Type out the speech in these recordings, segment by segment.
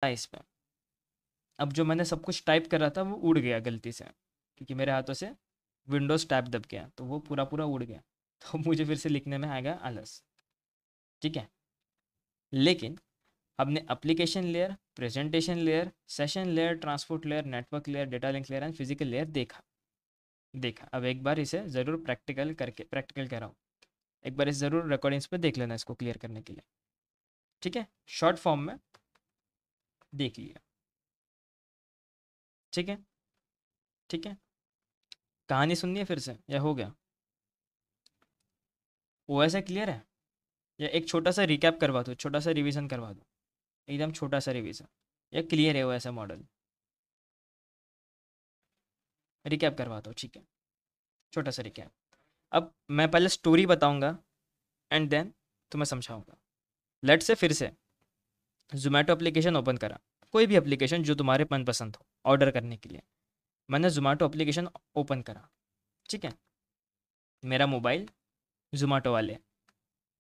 इस पे। अब जो मैंने सब कुछ टाइप कर रहा था वो उड़ गया गलती से, क्योंकि मेरे हाथों से विंडोज़ टैब दब गया, तो वो पूरा पूरा उड़ गया। तो मुझे फिर से लिखने में आएगा आलस। ठीक है। लेकिन हमने application layer, presentation layer, session layer, transport layer, network layer, data link layer and physical layer देखा। देखा, अब एक बार इसे ज़रूर प्रैक्टिकल करके, प्रैक्टिकल कह रहा हूँ, एक बार इसे ज़रूर रिकॉर्डिंग्स पे देख लेना इसको क्लियर करने के लिए। ठीक है, शॉर्ट फॉर्म में देख लिया। ठीक है। ठीक है, कहानी सुननी है फिर से या हो गया? वो ऐसा क्लियर है? या एक छोटा सा रिकैप करवा दूँ, छोटा सा रिवीजन करवा दूँ, एकदम छोटा सा रिवीजन, या क्लियर है वो ऐसा मॉडल? रिकैप करवा दो, ठीक है, छोटा सा रिकैप। अब मैं पहले स्टोरी बताऊंगा एंड देन तुम्हें समझाऊंगा। लेट से फिर से जोमेटो एप्लीकेशन ओपन करा, कोई भी एप्लीकेशन जो तुम्हारे मनपसंद हो ऑर्डर करने के लिए। मैंने जोमेटो एप्लीकेशन ओपन करा। ठीक है, मेरा मोबाइल जोमेटो वाले,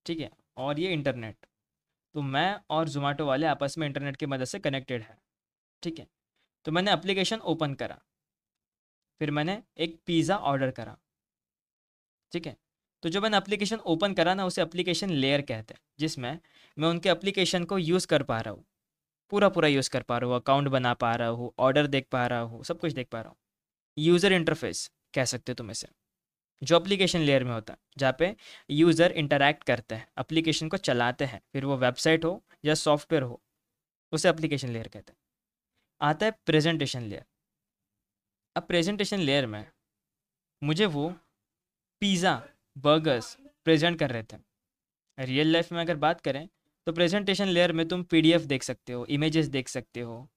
ठीक है, और ये इंटरनेट, तो मैं और जोमेटो वाले आपस में इंटरनेट की मदद से कनेक्टेड है। ठीक है, तो मैंने एप्लीकेशन ओपन करा, फिर मैंने एक पिज़्ज़ा ऑर्डर करा। ठीक है, तो जो मैंने एप्लीकेशन ओपन करा ना, उसे एप्लीकेशन लेयर कहते हैं, जिसमें मैं उनके एप्लीकेशन को यूज़ कर पा रहा हूँ, पूरा पूरा यूज़ कर पा रहा हूँ, अकाउंट बना पा रहा हूँ, ऑर्डर देख पा रहा हूँ, सब कुछ देख पा रहा हूँ। यूज़र इंटरफेस कह सकते हो तुम इसे, जो एप्लीकेशन लेयर में होता है, जहाँ पे यूज़र इंटरैक्ट करते हैं, एप्लीकेशन को चलाते हैं, फिर वो वेबसाइट हो या सॉफ्टवेयर हो, उसे एप्लीकेशन लेयर कहते हैं। आता है प्रेजेंटेशन लेयर। अब प्रेजेंटेशन लेयर में मुझे वो पिज़्ज़ा, बर्गर्स प्रेजेंट कर रहे थे। रियल लाइफ में अगर बात करें तो प्रेजेंटेशन लेयर में तुम पीडीएफ देख सकते हो, इमेजेस देख सकते हो,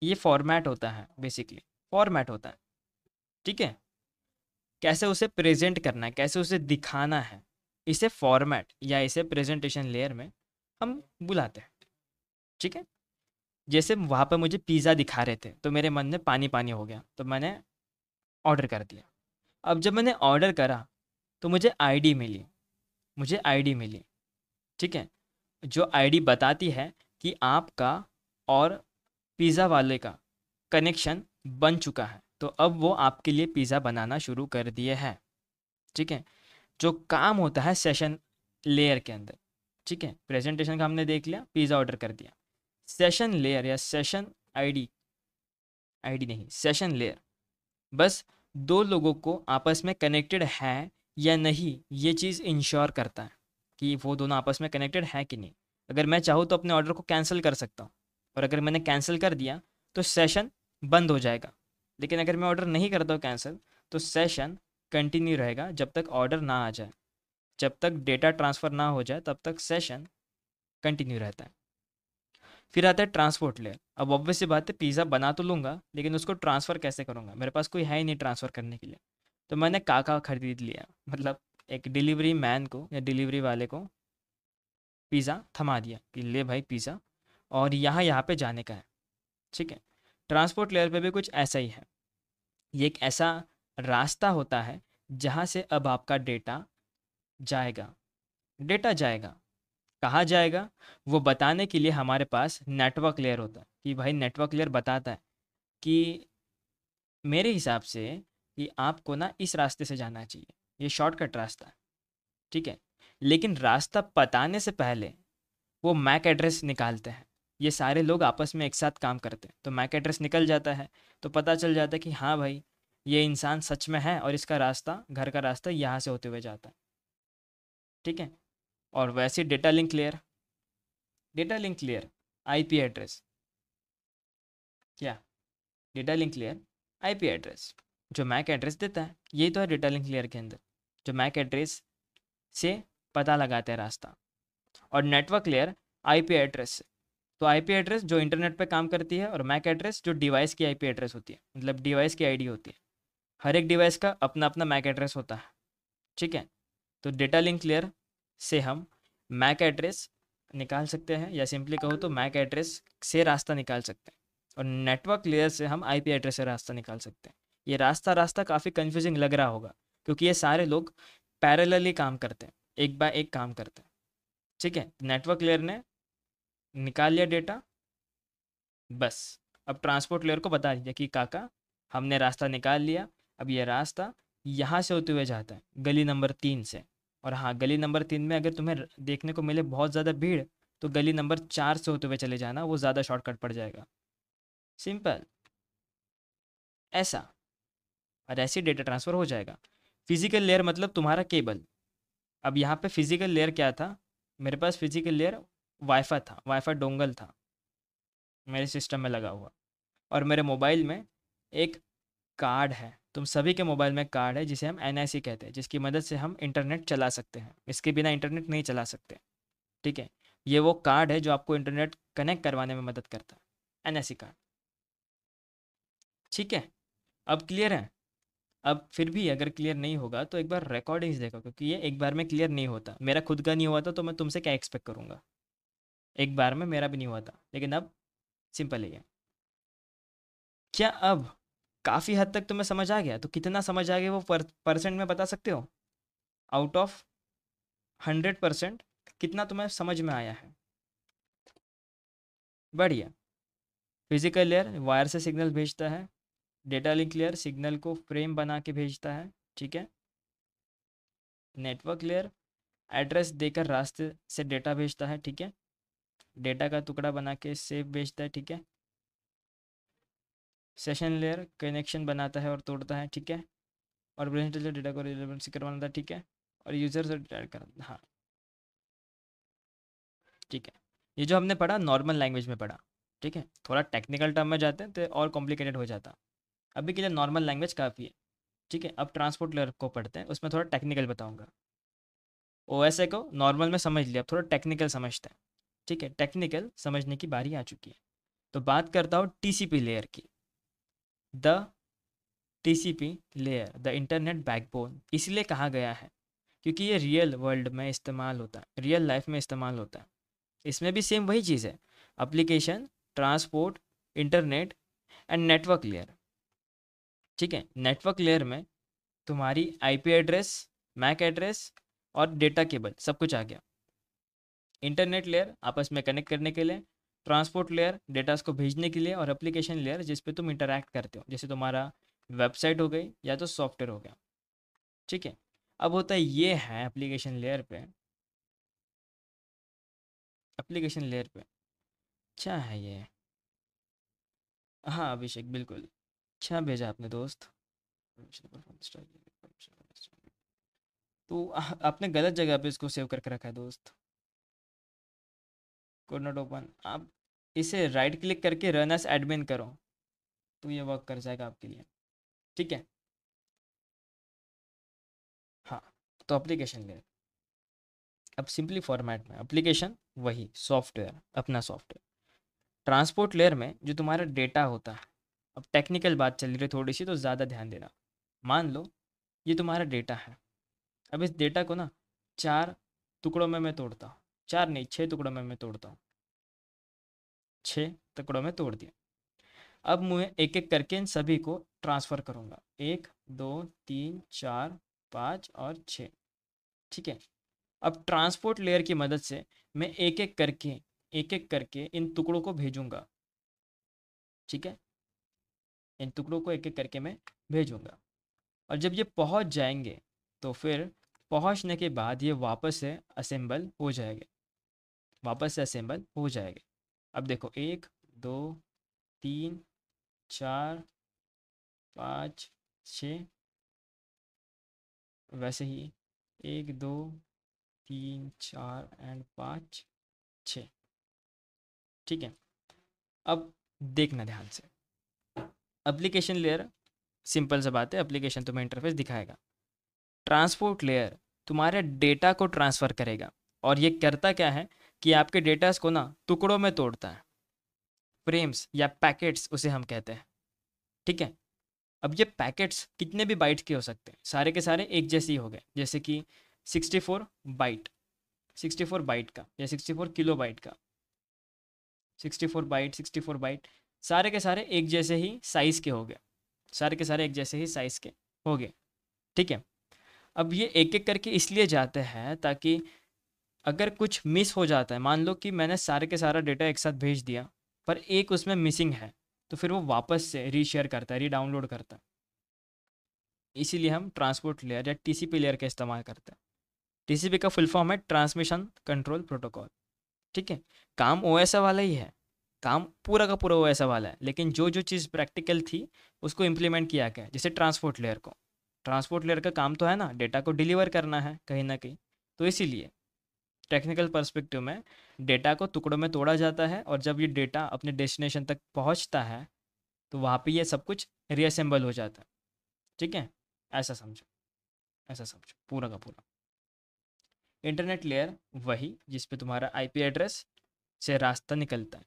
ये फॉर्मेट होता है, बेसिकली फॉर्मेट होता है। ठीक है, कैसे उसे प्रेजेंट करना है, कैसे उसे दिखाना है, इसे फॉर्मेट या इसे प्रेजेंटेशन लेयर में हम बुलाते हैं। ठीक है, जैसे वहाँ पर मुझे पिज़्ज़ा दिखा रहे थे तो मेरे मन में पानी पानी हो गया, तो मैंने ऑर्डर कर दिया। अब जब मैंने ऑर्डर करा तो मुझे आईडी मिली, मुझे आईडी मिली। ठीक है, जो आईडी बताती है कि आपका और पिज़्ज़ा वाले का कनेक्शन बन चुका है, तो अब वो आपके लिए पिज़्ज़ा बनाना शुरू कर दिए हैं। ठीक है, जो काम होता है सेशन लेयर के अंदर। ठीक है, प्रेजेंटेशन का हमने देख लिया, पिज़्ज़ा ऑर्डर कर दिया। सेशन लेयर या सेशन आईडी, आईडी नहीं, सेशन लेयर बस दो लोगों को आपस में कनेक्टेड है या नहीं, ये चीज़ इंश्योर करता है कि वो दोनों आपस में कनेक्टेड है कि नहीं। अगर मैं चाहूँ तो अपने ऑर्डर को कैंसिल कर सकता हूँ, और अगर मैंने कैंसिल कर दिया तो सेशन बंद हो जाएगा। लेकिन अगर मैं ऑर्डर नहीं करता हूँ कैंसिल, तो सेशन कंटिन्यू रहेगा जब तक ऑर्डर ना आ जाए, जब तक डेटा ट्रांसफ़र ना हो जाए तब तक सेशन कंटिन्यू रहता है। फिर आता है ट्रांसपोर्ट लेयर। अब ऑब्वियस सी बात है, पिज़्ज़ा बना तो लूँगा लेकिन उसको ट्रांसफ़र कैसे करूँगा, मेरे पास कोई है ही नहीं ट्रांसफ़र करने के लिए। तो मैंने काका खरीद लिया, मतलब एक डिलीवरी मैन को या डिलीवरी वाले को पिज़्ज़ा थमा दिया कि ले भाई पिज़्ज़ा, और यहाँ यहाँ पे जाने का है। ठीक है, ट्रांसपोर्ट लेयर पे भी कुछ ऐसा ही है। ये एक ऐसा रास्ता होता है जहाँ से अब आपका डेटा जाएगा। डेटा जाएगा, कहाँ जाएगा, वो बताने के लिए हमारे पास नेटवर्क लेयर होता है, कि भाई नेटवर्क लेयर बताता है कि मेरे हिसाब से कि आपको ना इस रास्ते से जाना चाहिए, ये शॉर्टकट रास्ता है। ठीक है, लेकिन रास्ता बताने से पहले वो मैक एड्रेस निकालते हैं। ये सारे लोग आपस में एक साथ काम करते हैं, तो मैक एड्रेस निकल जाता है, तो पता चल जाता है कि हाँ भाई, ये इंसान सच में है और इसका रास्ता, घर का रास्ता यहाँ से होते हुए जाता है। ठीक है, और वैसे data link layer, data link layer IP address, क्या, data link layer IP address, जो मैक एड्रेस देता है, यही तो है डेटा लिंक लेयर के अंदर, जो मैक एड्रेस से पता लगाते हैं रास्ता। और नेटवर्क लेयर आईपी एड्रेस से, तो आईपी एड्रेस जो इंटरनेट पे काम करती है, और मैक एड्रेस जो डिवाइस की आईपी एड्रेस होती है, मतलब डिवाइस की आईडी होती है। हर एक डिवाइस का अपना अपना मैक एड्रेस होता है। ठीक है, तो डेटा लिंक लेयर से हम मैक एड्रेस निकाल सकते हैं, या सिंपली कहो तो मैक एड्रेस से रास्ता निकाल सकते हैं। और नेटवर्क लेयर से हम आईपी एड्रेस से रास्ता निकाल सकते हैं। ये रास्ता रास्ता काफ़ी कंफ्यूजिंग लग रहा होगा, क्योंकि ये सारे लोग पैरेलली काम करते हैं, एक बाय एक काम करते हैं। ठीक है, नेटवर्क लेयर ने निकाल लिया डेटा, बस अब ट्रांसपोर्ट लेयर को बता दिया कि काका हमने रास्ता निकाल लिया, अब ये रास्ता यहाँ से होते हुए जाता है गली नंबर 3 से। और हाँ, गली नंबर 3 में अगर तुम्हें देखने को मिले बहुत ज़्यादा भीड़, तो गली नंबर 4 से होते हुए चले जाना, वो ज़्यादा शॉर्टकट पड़ जाएगा। सिंपल, ऐसा। और ऐसे डेटा ट्रांसफ़र हो जाएगा। फिजिकल लेयर मतलब तुम्हारा केबल। अब यहाँ पे फिजिकल लेयर क्या था, मेरे पास फिजिकल लेयर वाईफाई था, वाईफाई डोंगल था मेरे सिस्टम में लगा हुआ। और मेरे मोबाइल में एक कार्ड है, तुम सभी के मोबाइल में कार्ड है जिसे हम एनआईसी कहते हैं, जिसकी मदद से हम इंटरनेट चला सकते हैं, इसके बिना इंटरनेट नहीं चला सकते। ठीक है, ये वो कार्ड है जो आपको इंटरनेट कनेक्ट करवाने में मदद करता है, एनआईसी कार्ड। ठीक है, अब क्लियर है? अब फिर भी अगर क्लियर नहीं होगा तो एक बार रिकॉर्डिंग्स देखो, क्योंकि ये एक बार में क्लियर नहीं होता। मेरा खुद का नहीं हुआ था तो मैं तुमसे क्या एक्सपेक्ट करूँगा। एक बार में मेरा भी नहीं हुआ था, लेकिन अब सिंपल ही है। क्या अब काफ़ी हद तक तुम्हें समझ आ गया? तो कितना समझ आ गया वो परसेंट में बता सकते हो? आउट ऑफ 100% कितना तुम्हें समझ में आया है? बढ़िया। फिजिकल लेयर वायर से सिग्नल भेजता है, डेटा लिंक लेयर सिग्नल को फ्रेम बना के भेजता है। ठीक है, नेटवर्क लेयर एड्रेस देकर रास्ते से डेटा भेजता है। ठीक है, डेटा का टुकड़ा बना के सेव भेजता है। ठीक है, सेशन लेयर कनेक्शन बनाता है और तोड़ता है। ठीक है, और ब्रेन डेटा को रिलेवेंसी करवाता है। ठीक है, और यूजर से डेटा कर, हाँ ठीक है। ये जो हमने पढ़ा नॉर्मल लैंग्वेज में पढ़ा। ठीक है, थोड़ा टेक्निकल टर्म में जाते हैं तो और कॉम्प्लिकेटेड हो जाता। अभी के लिए नॉर्मल लैंग्वेज काफ़ी है। ठीक है, अब ट्रांसपोर्ट लेयर को पढ़ते हैं, उसमें थोड़ा टेक्निकल बताऊंगा। ओएसए को नॉर्मल में समझ लिया, अब थोड़ा टेक्निकल समझते हैं। ठीक है, टेक्निकल समझने की बारी आ चुकी है। तो बात करता हूँ टीसीपी लेयर की। The TCP layer the internet backbone इसलिए कहा गया है क्योंकि ये रियल वर्ल्ड में इस्तेमाल होता है, रियल लाइफ में इस्तेमाल होता है। इसमें भी सेम वही चीज़ है, application, transport, internet and network layer. ठीक है, नेटवर्क लेयर में तुम्हारी आईपी एड्रेस, मैक एड्रेस और डेटा केबल सब कुछ आ गया। इंटरनेट लेयर आपस में कनेक्ट करने के लिए, ट्रांसपोर्ट लेयर डेटास को भेजने के लिए, और एप्लीकेशन लेयर जिस पे तुम इंटरैक्ट करते हो, जैसे तुम्हारा वेबसाइट हो गई या तो सॉफ्टवेयर हो गया। ठीक है, अब होता है ये है एप्लीकेशन लेयर पे। एप्लीकेशन लेयर पे क्या है ये? हाँ अभिषेक, बिल्कुल क्या भेजा आपने दोस्त। तो आपने गलत जगह पे इसको सेव करके रखा है दोस्त। कोड नॉट ओपन, आप इसे राइट क्लिक करके रन एज एडमिन करो तो ये वर्क कर जाएगा आपके लिए। ठीक है, हाँ। तो एप्लीकेशन लेयर अब सिंपली फॉर्मेट में एप्लीकेशन वही सॉफ्टवेयर, अपना सॉफ्टवेयर। ट्रांसपोर्ट लेयर में जो तुम्हारा डेटा होता है, अब टेक्निकल बात चल रही है थोड़ी सी तो ज़्यादा ध्यान देना। मान लो ये तुम्हारा डेटा है। अब इस डेटा को ना 4 टुकड़ों में मैं तोड़ता हूँ, 4 नहीं 6 टुकड़ों में मैं तोड़ता हूँ। 6 टुकड़ों में तोड़ दिया। अब मैं एक एक करके इन सभी को ट्रांसफ़र करूँगा, 1 2 3 4 5 और 6। ठीक है, अब ट्रांसपोर्ट लेयर की मदद से मैं एक एक करके इन टुकड़ों को भेजूंगा। ठीक है, इन टुकड़ों को एक एक करके मैं भेजूंगा, और जब ये पहुंच जाएंगे तो फिर पहुंचने के बाद ये वापस से असेंबल हो जाएंगे, वापस से असेंबल हो जाएंगे। अब देखो 1 2 3 4 5 6, वैसे ही 1 2 3 4 एंड 5 6। ठीक है, अब देखना ध्यान से। एप्लीकेशन लेयर सिंपल सा बात है, एप्लीकेशन तुम्हें इंटरफेस दिखाएगा। ट्रांसपोर्ट लेयर तुम्हारे डेटा को ट्रांसफ़र करेगा, और ये करता क्या है कि आपके डेटास को ना टुकड़ों में तोड़ता है, फ्रेम्स या पैकेट्स उसे हम कहते हैं। ठीक है, अब ये पैकेट्स कितने भी बाइट के हो सकते हैं, सारे के सारे एक जैसे ही हो गए, जैसे कि 64 बाइट, 64 बाइट का या 64 किलो बाइट का, 64 बाइट 64 बाइट, सारे के सारे एक जैसे ही साइज़ के हो गए, सारे के सारे एक जैसे ही साइज़ के हो गए। ठीक है, अब ये एक एक करके इसलिए जाते हैं ताकि अगर कुछ मिस हो जाता है, मान लो कि मैंने सारे के सारा डेटा एक साथ भेज दिया, पर एक उसमें मिसिंग है, तो फिर वो वापस से रीशेयर करता है, रीडाउनलोड करता है। इसीलिए हम ट्रांसपोर्ट लेयर या टीसीपी लेयर का इस्तेमाल करते हैं। टीसीपी का फुल फॉर्म है ट्रांसमिशन कंट्रोल प्रोटोकॉल। ठीक है, काम ओएसए वाला ही है, काम पूरा का पूरा ओएसए वाला है, लेकिन जो जो चीज़ प्रैक्टिकल थी उसको इम्प्लीमेंट किया गया है। जैसे ट्रांसपोर्ट लेयर का काम तो है ना डेटा को डिलीवर करना है कहीं ना कहीं, तो इसीलिए टेक्निकल पर्सपेक्टिव में डेटा को टुकड़ों में तोड़ा जाता है, और जब ये डेटा अपने डेस्टिनेशन तक पहुंचता है तो वहाँ पे ये सब कुछ रीअसेंबल हो जाता है। ठीक है, ऐसा समझो, ऐसा समझो पूरा का पूरा। इंटरनेट लेयर वही जिस पे तुम्हारा आईपी एड्रेस से रास्ता निकलता है,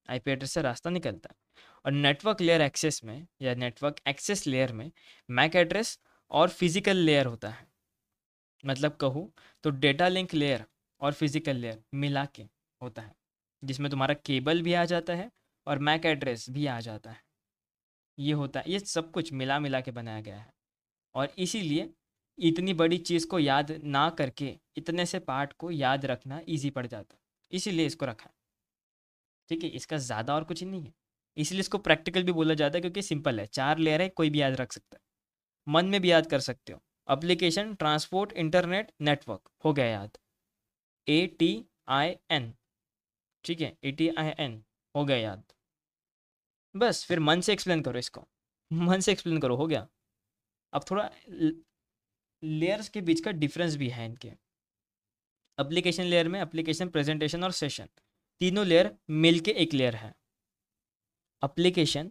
आईपी एड्रेस से रास्ता निकलता है। और नेटवर्क लेयर एक्सेस में या नेटवर्क एक्सेस लेयर में मैक एड्रेस और फिजिकल लेयर होता है। मतलब कहूँ तो डेटा लिंक लेयर और फिजिकल लेयर मिला के होता है, जिसमें तुम्हारा केबल भी आ जाता है और मैक एड्रेस भी आ जाता है। ये होता है, ये सब कुछ मिला मिला के बनाया गया है। और इसीलिए इतनी बड़ी चीज़ को याद ना करके इतने से पार्ट को याद रखना इजी पड़ जाता है, इसीलिए इसको रखा है। ठीक है, इसका ज़्यादा और कुछ नहीं है। इसलिए इसको प्रैक्टिकल भी बोला जाता है, क्योंकि सिंपल है, 4 लेयर है, कोई भी याद रख सकता है, मन में भी याद कर सकते हो। एप्लीकेशन ट्रांसपोर्ट इंटरनेट नेटवर्क हो गया याद, ATIN। ठीक है, ATIN हो गया याद। बस फिर मन से एक्सप्लेन करो इसको, मन से एक्सप्लेन करो, हो गया। अब थोड़ा लेयर्स के बीच का डिफरेंस भी है इनके। एप्लीकेशन लेयर में एप्लीकेशन, प्रेजेंटेशन और सेशन, तीनों लेयर मिलके एक लेयर है। एप्लीकेशन,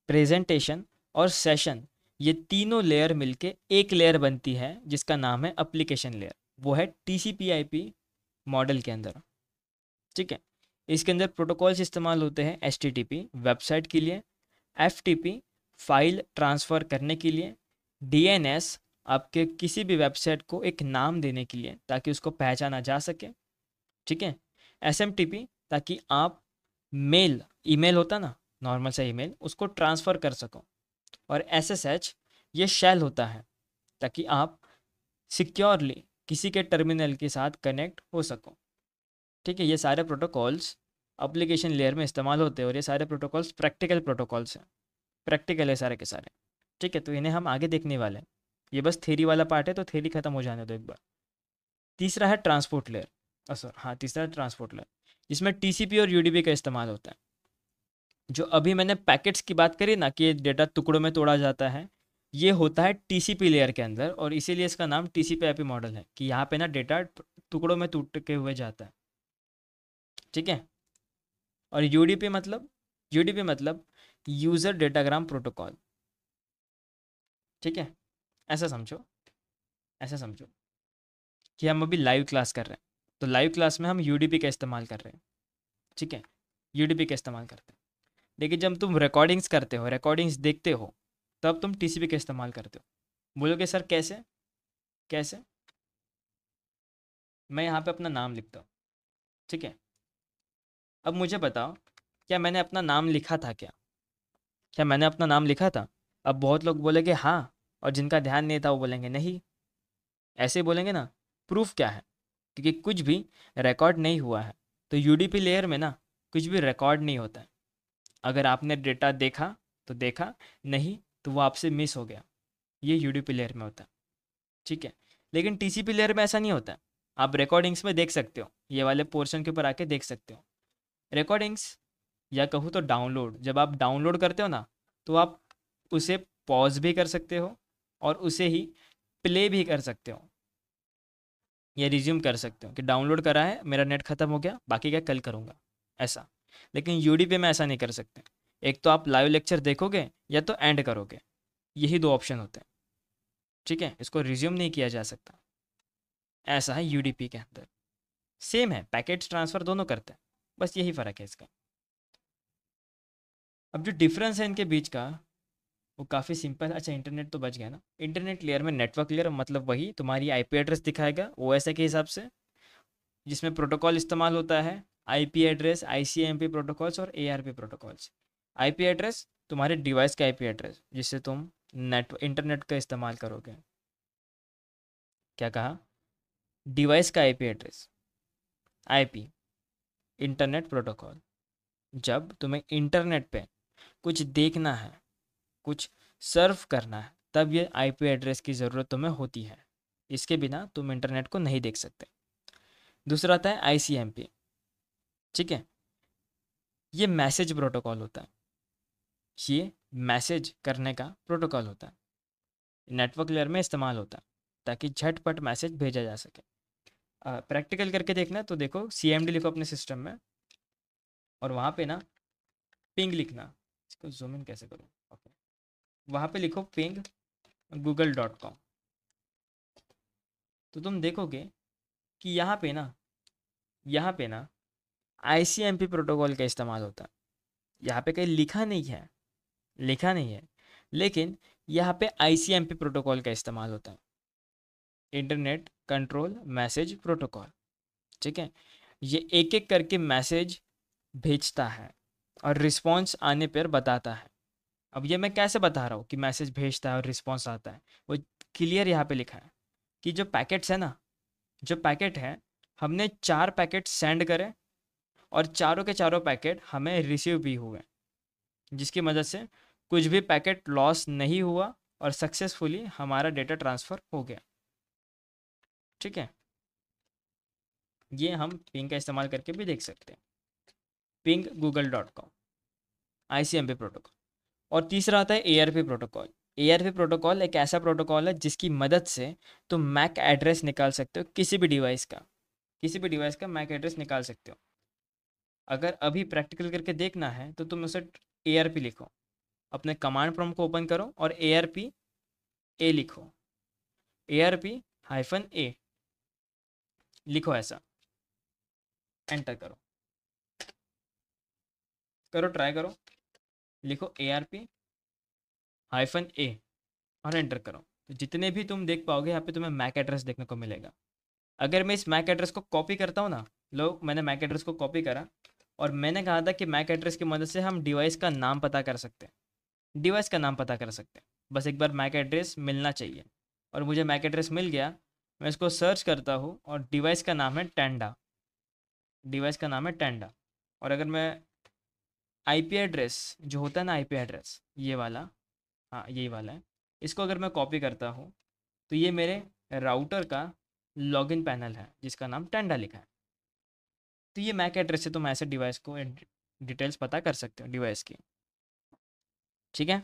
प्रेजेंटेशन और सेशन, ये तीनों लेयर मिलके एक लेयर बनती है जिसका नाम है एप्लीकेशन लेयर। वो है TCP/IP मॉडल के अंदर। ठीक है, इसके अंदर प्रोटोकॉल्स इस्तेमाल होते हैं HTTP वेबसाइट के लिए, FTP फाइल ट्रांसफ़र करने के लिए, DNS आपके किसी भी वेबसाइट को एक नाम देने के लिए ताकि उसको पहचाना जा सके। ठीक है, SMTP ताकि आप मेल, ईमेल होता ना, नॉर्मल सा ईमेल, उसको ट्रांसफ़र कर सको। और SSH ये शेल होता है ताकि आप सिक्योरली किसी के टर्मिनल के साथ कनेक्ट हो सको। ठीक है, ये सारे प्रोटोकॉल्स एप्लीकेशन लेयर में इस्तेमाल होते हैं, और ये सारे प्रोटोकॉल्स प्रैक्टिकल प्रोटोकॉल्स हैं, प्रैक्टिकल है सारे के सारे। ठीक है, तो इन्हें हम आगे देखने वाले हैं। ये बस थ्योरी वाला पार्ट है, तो थ्योरी खत्म हो जाने दो एक बार। तीसरा है ट्रांसपोर्ट लेयर, सॉरी हाँ, तीसरा है ट्रांसपोर्ट लेयर, जिसमें TCP और UDP का इस्तेमाल होता है। जो अभी मैंने पैकेट्स की बात करी ना कि डेटा टुकड़ों में तोड़ा जाता है, ये होता है TCP लेयर के अंदर, और इसीलिए इसका नाम TCP/IP मॉडल है कि यहाँ पे ना डेटा टुकड़ों में टूट के हुए जाता है। ठीक है, और यूडीपी मतलब यूज़र डेटाग्राम प्रोटोकॉल। ठीक है, ऐसा समझो, ऐसा समझो कि हम अभी लाइव क्लास कर रहे हैं, तो लाइव क्लास में हम यूडीपी का इस्तेमाल कर रहे हैं। ठीक है, यूडीपी का इस्तेमाल करते हैं। लेकिन जब तुम रिकॉर्डिंग्स करते हो, रिकॉर्डिंग्स देखते हो, तब तुम TCP का इस्तेमाल करते हो। बोलोगे सर कैसे, कैसे? मैं यहाँ पे अपना नाम लिखता हूँ। ठीक है, अब मुझे बताओ, क्या मैंने अपना नाम लिखा था क्या मैंने अपना नाम लिखा था? अब बहुत लोग बोलेंगे हाँ, और जिनका ध्यान नहीं था वो बोलेंगे नहीं। ऐसे ही बोलेंगे ना। प्रूफ क्या है? क्योंकि कुछ भी रिकॉर्ड नहीं हुआ है। तो यूडीपी लेयर में ना कुछ भी रिकॉर्ड नहीं होता है। अगर आपने डेटा देखा तो देखा, नहीं तो वो आपसे मिस हो गया। ये यूडीपी लेयर में होता है। ठीक है, लेकिन TCP लेयर में ऐसा नहीं होता है। आप रिकॉर्डिंग्स में देख सकते हो, ये वाले पोर्शन के ऊपर आके देख सकते हो रिकॉर्डिंग्स, या कहूँ तो डाउनलोड। जब आप डाउनलोड करते हो ना, तो आप उसे पॉज भी कर सकते हो और उसे ही प्ले भी कर सकते हो, या रिज्यूम कर सकते हो कि डाउनलोड करा है, मेरा नेट ख़त्म हो गया, बाकी क्या कल करूँगा, ऐसा। लेकिन यूडीपी में ऐसा नहीं कर सकते। एक तो आप लाइव लेक्चर देखोगे या तो एंड करोगे, यही दो ऑप्शन होते हैं। ठीक है, इसको रिज्यूम नहीं किया जा सकता। ऐसा है यूडीपी के अंदर। सेम है, पैकेट्स ट्रांसफ़र दोनों करते हैं, बस यही फ़र्क है इसका। अब जो डिफरेंस है इनके बीच का, वो काफ़ी सिंपल है। अच्छा, इंटरनेट तो बच गया ना। इंटरनेट लेयर में नेटवर्क लेयर मतलब वही तुम्हारी आईपी एड्रेस दिखाएगा ओएसए के हिसाब से, जिसमें प्रोटोकॉल इस्तेमाल होता है आईपी एड्रेस, आईसीएमपी प्रोटोकॉल्स और एआरपी प्रोटोकॉल्स। आईपी एड्रेस तुम्हारे डिवाइस का आईपी एड्रेस जिससे तुम इंटरनेट का इस्तेमाल करोगे। क्या कहा? डिवाइस का IP address, IP, internet protocol. जब तुम्हें इंटरनेट पे कुछ देखना है, कुछ सर्व करना है, तब ये आईपी एड्रेस की ज़रूरत तुम्हें होती है। इसके बिना तुम इंटरनेट को नहीं देख सकते। दूसरा आता है आईसीएमपी। ठीक है, ये मैसेज प्रोटोकॉल होता है। ये मैसेज करने का प्रोटोकॉल होता है, नेटवर्क लेयर में इस्तेमाल होता है ताकि झटपट मैसेज भेजा जा सके। प्रैक्टिकल करके देखना है तो देखो, सीएमडी लिखो अपने सिस्टम में और वहाँ पे ना पिंग लिखना। इसको जूम इन कैसे करूँ? ओके, वहाँ पे लिखो पिंग google.com। तो तुम देखोगे कि यहाँ पे ना आईसीएमपी प्रोटोकॉल का इस्तेमाल होता है। यहाँ पे कहीं लिखा नहीं है, लेकिन यहाँ पे आईसीएमपी प्रोटोकॉल का इस्तेमाल होता है, इंटरनेट कंट्रोल मैसेज प्रोटोकॉल। ठीक है, ये एक एक करके मैसेज भेजता है और रिस्पॉन्स आने पर बताता है। अब ये मैं कैसे बता रहा हूँ कि मैसेज भेजता है और रिस्पॉन्स आता है? वो क्लियर यहाँ पे लिखा है कि जो पैकेट्स है ना, जो पैकेट है, हमने 4 पैकेट सेंड करे और चारों के चारों पैकेट हमें रिसीव भी हुए, जिसकी मदद से कुछ भी पैकेट लॉस नहीं हुआ और सक्सेसफुली हमारा डेटा ट्रांसफ़र हो गया। ठीक है, ये हम पिंग का इस्तेमाल करके भी देख सकते हैं, पिंग google.com, आईसीएमपी प्रोटोकॉल। और तीसरा आता है एआरपी प्रोटोकॉल। एआरपी प्रोटोकॉल एक ऐसा प्रोटोकॉल है जिसकी मदद से तुम मैक एड्रेस निकाल सकते हो, किसी भी डिवाइस का मैक एड्रेस निकाल सकते हो। अगर अभी प्रैक्टिकल करके देखना है तो तुम उसे एआरपी लिखो, अपने कमांड प्रॉम्प्ट को ओपन करो और एआरपी ए लिखो, ARP-A लिखो, ऐसा एंटर करो ट्राई करो, लिखो ARP-A और एंटर करो। तो जितने भी तुम देख पाओगे यहाँ पे तुम्हें मैक एड्रेस देखने को मिलेगा। अगर मैं इस मैक एड्रेस को कॉपी करता हूँ ना, मैंने मैक एड्रेस को कॉपी करा और मैंने कहा था कि मैक एड्रेस की मदद से हम डिवाइस का नाम पता कर सकते हैं, बस एक बार मैक एड्रेस मिलना चाहिए। और मुझे मैक एड्रेस मिल गया, मैं इसको सर्च करता हूँ और डिवाइस का नाम है टेंडा। और अगर मैं आईपी एड्रेस जो होता है ना, आईपी एड्रेस ये वाला, हाँ यही वाला है, इसको अगर मैं कॉपी करता हूँ तो ये मेरे राउटर का लॉगिन पैनल है जिसका नाम टेंडा लिखा है। तो ये मैक एड्रेस से तुम ऐसे डिवाइस को डिटेल्स पता कर सकते हो डिवाइस की। ठीक है,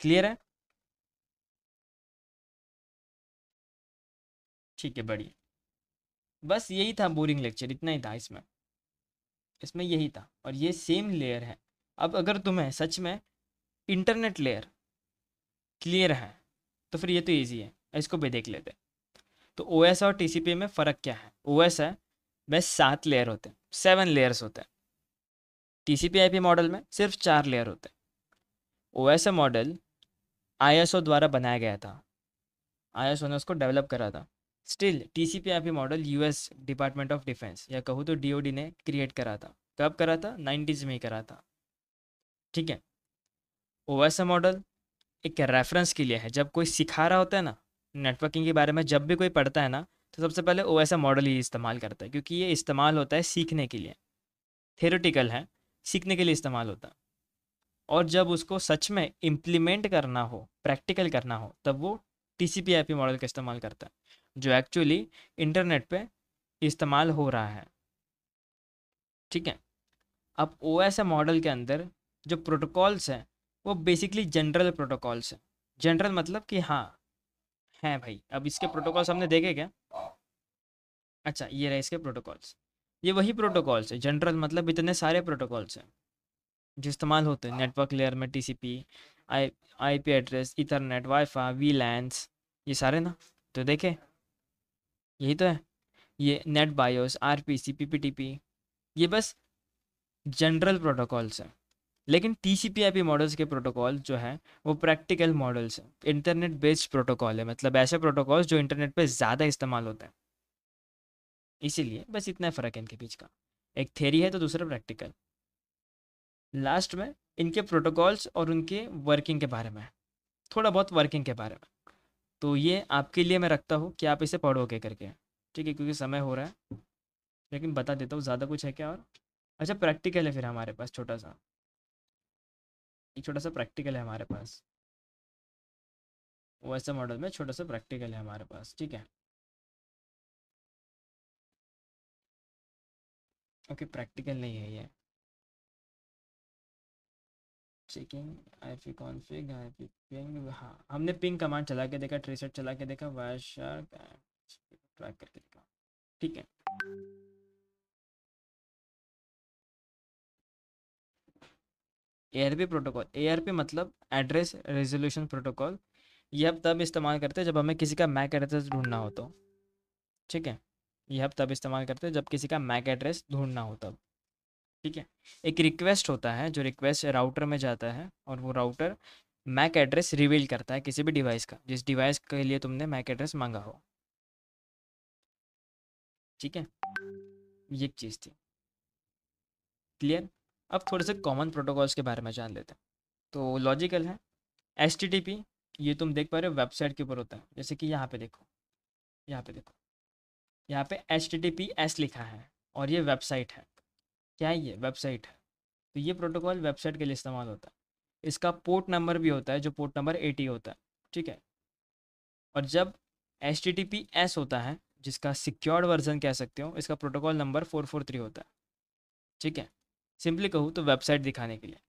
क्लियर है? ठीक है, बढ़िया। बस यही था बोरिंग लेक्चर, इतना ही था इसमें इसमें यही था, और ये सेम लेयर है। अब अगर तुम्हें सच में इंटरनेट लेयर क्लियर है तो फिर ये तो इजी है, इसको भी देख लेते हैं। तो ओएस और टीसीपी में फ़र्क क्या है? ओएस है में 7 लेयर होते हैं, 7 लेयर्स होते हैं। टीसीपी आईपी मॉडल में सिर्फ 4 लेयर होते हैं। ओएस मॉडल आईएसओ द्वारा बनाया गया था, आईएसओ ने उसको डेवलप करा था। Still TCP IP model US department of defence या कहूँ तो डीओडी ने क्रिएट करा था। कब करा था? 90s में ही करा था। ठीक है, ओएस मॉडल एक रेफरेंस के लिए है। जब कोई सिखा रहा होता है ना नेटवर्किंग के बारे में, जब भी कोई पढ़ता है ना, तो सबसे पहले ओएस मॉडल ही इस्तेमाल करता है, क्योंकि ये इस्तेमाल होता है सीखने के लिए, थेरोटिकल है, सीखने के लिए इस्तेमाल होता है। और जब उसको सच में इम्प्लीमेंट करना हो, प्रैक्टिकल करना हो, तब वो टीसीपी आईपी मॉडल का इस्तेमाल करता है, जो एक्चुअली इंटरनेट पे इस्तेमाल हो रहा है। ठीक है, अब ओएस मॉडल के अंदर जो प्रोटोकॉल्स हैं वो बेसिकली जनरल प्रोटोकॉल्स हैं। जनरल मतलब कि हाँ हैं भाई, अब इसके प्रोटोकॉल्स हमने देखे क्या? अच्छा, ये रहे इसके प्रोटोकॉल्स, ये वही प्रोटोकॉल्स है। जनरल मतलब इतने सारे प्रोटोकॉल्स हैं जो इस्तेमाल होते हैं नेटवर्क लेयर में, TCP, IP address, Ethernet, wifi, वीलैंस, ये सारे ना। तो देखे, यही तो है, ये नेट बायोस, आरपीसी, पीपीटीपी, ये बस जनरल प्रोटोकॉल्स हैं। लेकिन टीसीपी आईपी मॉडल्स के प्रोटोकॉल जो है वो प्रैक्टिकल मॉडल्स हैं, इंटरनेट बेस्ड प्रोटोकॉल है, मतलब ऐसे प्रोटोकॉल्स जो इंटरनेट पे ज़्यादा इस्तेमाल होते हैं। इसीलिए बस इतना फ़र्क है इनके बीच का, एक थ्योरी है तो दूसरा प्रैक्टिकल। लास्ट में इनके प्रोटोकॉल्स और उनके वर्किंग के बारे में, थोड़ा बहुत वर्किंग के बारे में, तो ये आपके लिए मैं रखता हूँ कि आप इसे पढ़ोगे करके। ठीक है, क्योंकि समय हो रहा है, लेकिन बता देता हूँ, ज़्यादा कुछ है क्या और? अच्छा, प्रैक्टिकल है फिर हमारे पास छोटा सा, एक छोटा सा प्रैक्टिकल है हमारे पास, वैसे मॉडल में छोटा सा प्रैक्टिकल है हमारे पास, ठीक है। ओके, प्रैक्टिकल नहीं है ये। Checking IP config, IP ping, हाँ हमने पिंग कमांड चला के देखा, ट्रेसर चला के देखा, वायरशार्क ट्रैक करके देखा, ठीक है। एआरपी प्रोटोकॉल, एआरपी मतलब एड्रेस रेजोल्यूशन प्रोटोकॉल। ये हम तब इस्तेमाल करते हैं जब हमें किसी का मैक एड्रेस ढूंढना हो तो, ठीक है। ये हम तब इस्तेमाल करते हैं जब किसी का मैक एड्रेस ढूंढना हो तब, ठीक है। एक रिक्वेस्ट होता है, जो रिक्वेस्ट राउटर में जाता है, और वो राउटर मैक एड्रेस रिवील करता है किसी भी डिवाइस का, जिस डिवाइस के लिए तुमने मैक एड्रेस मांगा हो, ठीक है। ये एक चीज़ थी, क्लियर। अब थोड़े से कॉमन प्रोटोकॉल्स के बारे में जान लेते हैं। तो लॉजिकल है, एच टी टी पी, ये तुम देख पा रहे हो वेबसाइट के ऊपर होता है, जैसे कि यहाँ पे देखो, यहाँ पे देखो, यहाँ पे H T T P S लिखा है, और ये वेबसाइट है। क्या है ये? वेबसाइट है। तो ये प्रोटोकॉल वेबसाइट के लिए इस्तेमाल होता है। इसका पोर्ट नंबर भी होता है, जो पोर्ट नंबर 80 होता है, ठीक है। और जब H T T P S होता है, जिसका सिक्योर्ड वर्जन कह सकते हो, इसका प्रोटोकॉल नंबर 443 होता है, ठीक है। सिंपली कहूँ तो वेबसाइट दिखाने के लिए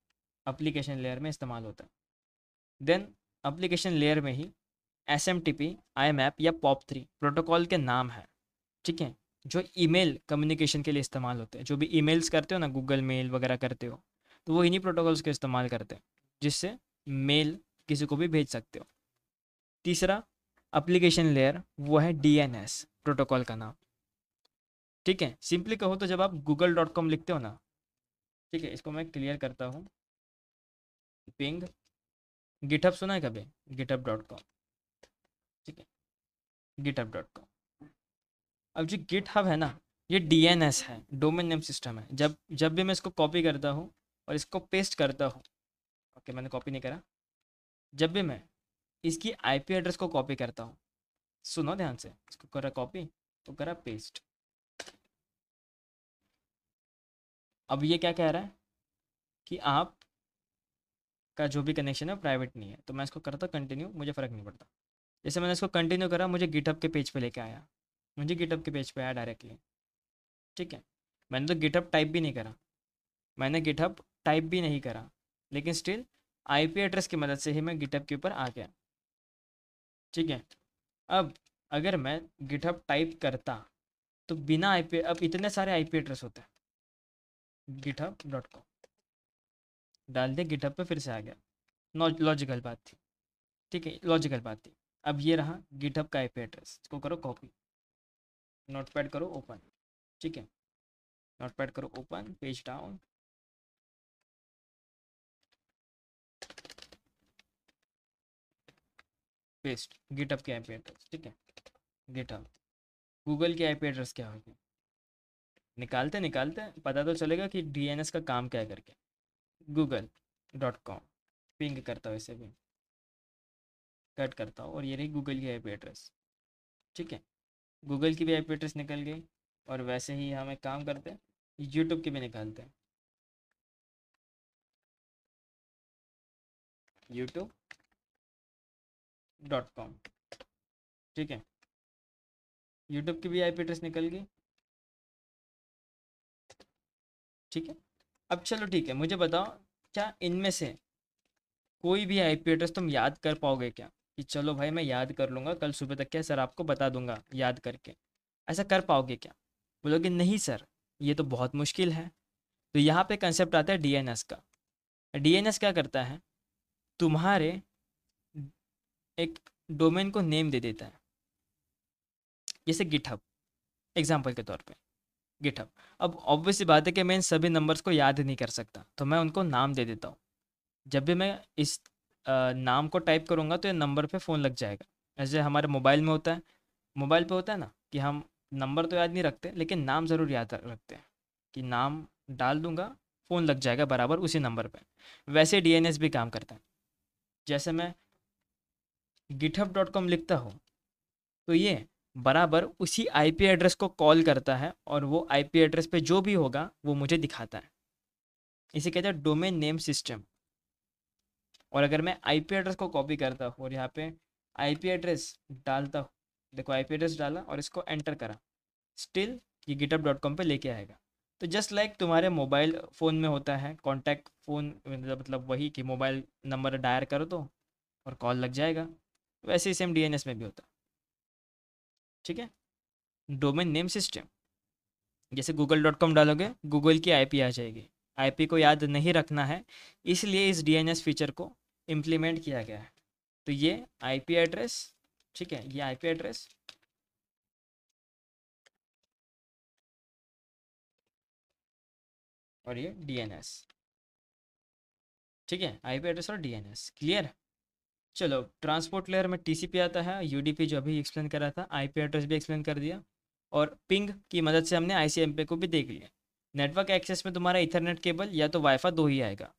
एप्लीकेशन लेयर में इस्तेमाल होता है। देन एप्लीकेशन लेयर में ही S M T P, IMAP या पॉप 3 प्रोटोकॉल के नाम है, ठीक है, जो ईमेल कम्युनिकेशन के लिए इस्तेमाल होते हैं। जो भी ईमेल्स करते हो ना, गूगल मेल वगैरह करते हो, तो वो इन्हीं प्रोटोकॉल्स का इस्तेमाल करते हैं, जिससे मेल किसी को भी भेज सकते हो। तीसरा एप्लीकेशन लेयर, वो है डीएनएस प्रोटोकॉल का नाम, ठीक है। सिंपली कहो तो जब आप google.com लिखते हो ना, ठीक है, इसको मैं क्लियर करता हूँ, पिंग गिटहब सुना है कभी? गिटहब.com, ठीक है, गिटहब.com। अब जो गिटहब है ना, ये डीएनएस है, डोमेन नेम सिस्टम है। जब जब भी मैं इसको कॉपी करता हूँ और इसको पेस्ट करता हूँ, ओके मैंने कॉपी नहीं करा, जब भी मैं इसकी आईपी एड्रेस को कॉपी करता हूँ, सुनो ध्यान से, इसको करा कॉपी तो करा पेस्ट। अब ये क्या कह रहा है कि आप का जो भी कनेक्शन है प्राइवेट नहीं है, तो मैं इसको करता कंटिन्यू, मुझे फ़र्क नहीं पड़ता। जैसे मैंने इसको कंटिन्यू करा, मुझे गिटहब के पेज पे लेके आया, मुझे गिटहब के पेज पे आया डायरेक्टली, ठीक है। मैंने तो गिटहब टाइप भी नहीं करा, मैंने गिटहब टाइप भी नहीं करा, लेकिन स्टिल आईपी एड्रेस की मदद से ही मैं गिटहब के ऊपर आ गया, ठीक है। अब अगर मैं गिटहब टाइप करता, तो बिना आईपी, अब इतने सारे आईपी एड्रेस होते हैं, गिटहब.com डाल दिया, गिटहब पे फिर से आ गया। लॉजिकल बात थी, ठीक है, लॉजिकल बात थी। अब ये रहा गिटहब का आईपी एड्रेस, इसको करो कॉपी, नोटपैड करो ओपन, ठीक है, नोटपैड करो open, page down, paste, GitHub की आईपी एड्रेस, ठीक है, गिटहब। गूगल की आईपी एड्रेस क्या होगी? निकालते निकालते पता तो चलेगा कि डीएनएस का काम क्या है करके। google.com पिंग करता हूँ, इसे भी कट करता हूँ, और ये रही गूगल की आईपी एड्रेस, ठीक है। गूगल की भी आईपी एड्रेस निकल गई, और वैसे ही हम एक काम करते हैं, यूट्यूब की भी निकालते हैं, youtube.com, ठीक है। यूट्यूब की भी आईपी एड्रेस निकल गई, ठीक है। अब चलो ठीक है, मुझे बताओ, क्या इनमें से कोई भी आईपी एड्रेस तुम याद कर पाओगे क्या? कि चलो भाई मैं याद कर लूँगा, कल सुबह तक क्या सर आपको बता दूंगा याद करके, ऐसा कर पाओगे क्या? बोलोगे नहीं सर, ये तो बहुत मुश्किल है। तो यहाँ पे कंसेप्ट आता है डीएनएस का। डीएनएस क्या करता है, तुम्हारे एक डोमेन को नेम दे देता है, जैसे गिटहब एग्जाम्पल के तौर पे, गिटहब। अब ऑब्वियस सी बात है कि मैं इन सभी नंबर्स को याद नहीं कर सकता, तो मैं उनको नाम दे देता हूँ। जब भी मैं इस नाम को टाइप करूँगा तो ये नंबर पे फ़ोन लग जाएगा, ऐसे हमारे मोबाइल में होता है। मोबाइल पे होता है ना कि हम नंबर तो याद नहीं रखते, लेकिन नाम ज़रूर याद रखते हैं, कि नाम डाल दूंगा, फ़ोन लग जाएगा बराबर उसी नंबर पे। वैसे डीएनएस भी काम करता है। जैसे मैं गिटहब.com लिखता हूँ, तो ये बराबर उसी आईपी एड्रेस को कॉल करता है और वो आईपी एड्रेस पे जो भी होगा वो मुझे दिखाता है। इसे कहते हैं डोमेन नेम सिस्टम। और अगर मैं आईपी एड्रेस को कॉपी करता हूँ और यहाँ पे आईपी एड्रेस डालता हूँ, देखो आईपी एड्रेस डाला और इसको एंटर करा, स्टिल ये github.com पे लेके आएगा। तो जस्ट लाइक तुम्हारे मोबाइल फ़ोन में होता है कॉन्टैक्ट फ़ोन, मतलब वही कि मोबाइल नंबर डायल करो तो और कॉल लग जाएगा, वैसे ही सेम डीएनएस में भी होता है। ठीक है, डोमेन नेम सिस्टम। जैसे google.com डालोगे, गूगल की आईपी आ जाएगी। आईपी को याद नहीं रखना है, इसलिए इस डीएनएस फीचर को इम्प्लीमेंट किया गया है। तो ये आईपी एड्रेस, ठीक है, ये आईपी एड्रेस और ये डीएनएस। ठीक है, आईपी एड्रेस और डीएनएस क्लियर। चलो, ट्रांसपोर्ट लेयर में टीसीपी आता है, यूडीपी जो अभी एक्सप्लेन करा था, आईपी एड्रेस भी एक्सप्लेन कर दिया, और पिंग की मदद से हमने आईसीएमपी को भी देख लिया। नेटवर्क एक्सेस में तुम्हारा इथरनेट केबल या तो वाईफाई दो ही आएगा,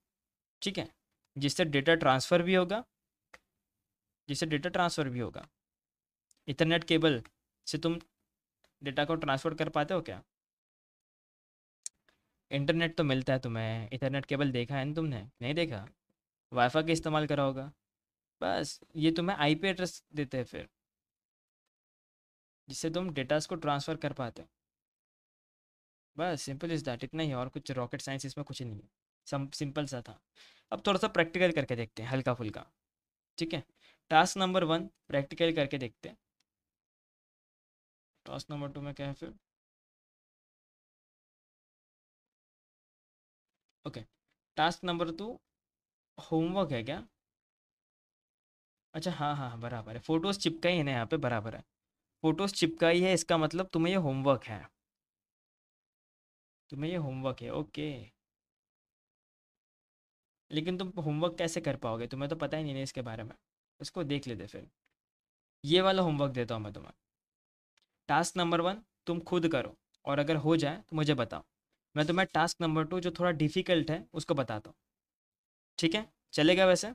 ठीक है, जिससे डेटा ट्रांसफ़र भी होगा, जिससे डेटा ट्रांसफ़र भी होगा। इथरनेट केबल से तुम डेटा को ट्रांसफ़र कर पाते हो क्या? इंटरनेट तो मिलता है तुम्हें, इथरनेट केबल देखा है ना तुमने? नहीं देखा, वाईफाई का इस्तेमाल करा होगा। बस ये तुम्हें आईपी एड्रेस देते हैं फिर, जिससे तुम डेटास को ट्रांसफ़र कर पाते हो। बस सिंपल इज़ दैट, इतना ही है, और कुछ रॉकेट साइंस इसमें कुछ नहीं है, सिंपल सा था। अब थोड़ा सा प्रैक्टिकल करके देखते हैं, हल्का फुल्का। ठीक है, टास्क नंबर 1 प्रैक्टिकल करके देखते हैं। टास्क नंबर 2 में क्या है फिर? ओके, टास्क नंबर 2 होमवर्क है क्या? अच्छा हाँ हाँ हाँ, बराबर है, फ़ोटोज़ चिपकाई है ना यहाँ पे, बराबर है, फ़ोटोज़ चिपकाई है, इसका मतलब तुम्हें ये होमवर्क है, तुम्हें ये होमवर्क है, ओके। लेकिन तुम होमवर्क कैसे कर पाओगे, तुम्हें तो पता ही नहीं है इसके बारे में। उसको देख लेते फिर। ये वाला होमवर्क देता हूँ मैं तुम्हें। टास्क नंबर 1 तुम खुद करो, और अगर हो जाए तो मुझे बताओ। मैं तुम्हें टास्क नंबर 2 जो थोड़ा डिफ़िकल्ट है उसको बताता हूँ, ठीक है? चलेगा वैसे?